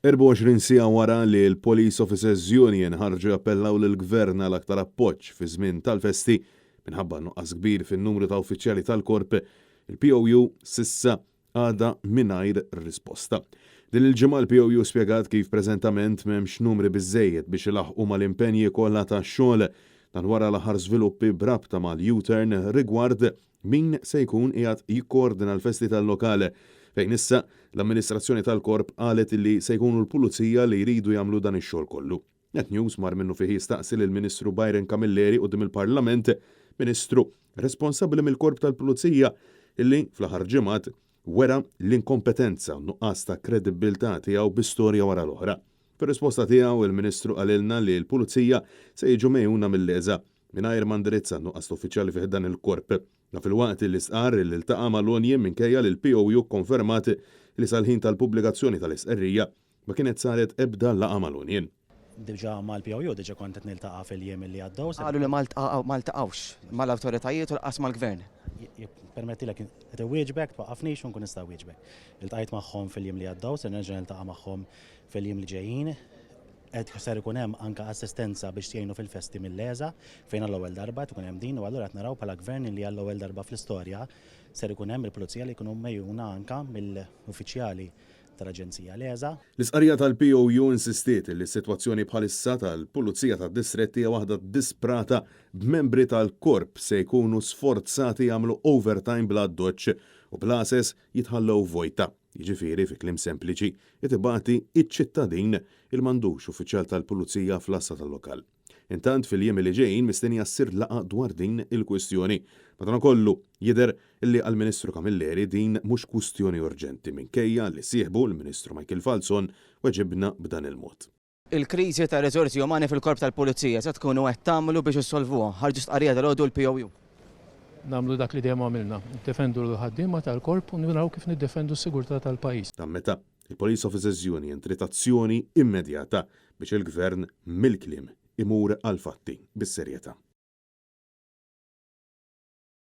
24 sija wara li l-Police Officers Union ħarġu appellaw lill-Gvern għal aktar appoġġ fi żmien tal-festi minħabba nuqqas kbir fin-numru ta' uffiċjali tal-Korp, il-POU sissa għadha mingħajr risposta. Din il-ġimgħa l-POU spjegat kif preżentament m'hemmx numri biżżejjed biex ilaħqu mal-impenji kollha tax-xogħol dan wara l-aħħar żviluppi brabta mal-U-turn rigward min se jkun qiegħed jikkoordina l-festi tal-lokale fejn issa l-amministrazzjoni tal-Korp qalet li se jkunu l-pulizija li jridu jagħmlu dan ix-xogħol kollu. Net News mar minnu fih jistaqsi lill-Ministru Byron Camilleri quddiem il-Parlament, Ministru responsabbli mill-Korp tal-Pulizija illi fl-aħħar ġimgħat wera l-inkompetenza u nuqqas ta' kredibilità tiegħu bi-storja wara l-oħra. Fir-risposta tiegħu il-Ministru qalilna li l-Pulizija se jiġu mejjuna mill-leża mingħajr ma ndirizza nuqqas uffiċjali fih dan il-Korp. Fil-waqt li sqar li ltaqa' mal-Onjem minkejja li l-POU konfermat li sal-ħin tal-pubblikazzjoni tal-istqarrija ma kienet saret ebda laqa mal-Onjem. Diġà mal-POU diġà kont qed niltaqa' fil-jiem li għaddew. Qalu li ma ltaqgħux mal-awtoritajiet u laqas mal-gvern. Permettilek iwieġbek twaqqafniex u nkun nista' wieġbek. Iltqajt magħhom fil-jiem li għaddew, se nerġa' niltaqa' magħhom fil-jiem li ġejjin. Qed ser ikun hemm anke assistenza biex jgħinu fil-festi mill-leża fejn għall-ewwel darba tkun hemm din u allura qed naraw bħala gvern li għall-ewwel darba fl-istorja ser ikun hemm il-pulizija li jkunu mejjuna anke mill-uffiċjali tal-Aġenzija Leża. L-isqarrija tal-POU insistiet li s-sitwazzjoni bħalissa tal-Pulizija tad-Distret hija waħda disprata b'membri tal-Korp se jkunu sforzati jagħmlu overtime bla doċċ u bl-ases jitħallew vojta. Jiġifieri fi kliem sempliċi jitibati iċ-ċittadin il-m'għandux uffiċjal tal-Pulizija fl-assa tal-lokal. Intant fil-jiem li ġejjin mistennija ssir laqa dwar din il-kwestjoni. Madankollu jidher li għall-Ministru Camilleri din mhux kwistjoni urġenti minkejja li sieħbu l-Ministru Michael Falzon weġibna b'dan il-mod. Il-kriżi ta' riżorsi umani fil-Korp tal-Pulizija se tkunu qed tagħmlu biex issolvuha. Ħarġu stqarrija tal-għodu l-POU. Namlu dak li dejjem għamilna, niddefendu l-ħaddiema tal-Korp u naraw kif niddefendu s-sigurtà tal-pajjiż. Meta il-Police Officers Union trid azzjoni immedjata biex il-Gvern mill-kliem imur għal fatti bis-serjetà.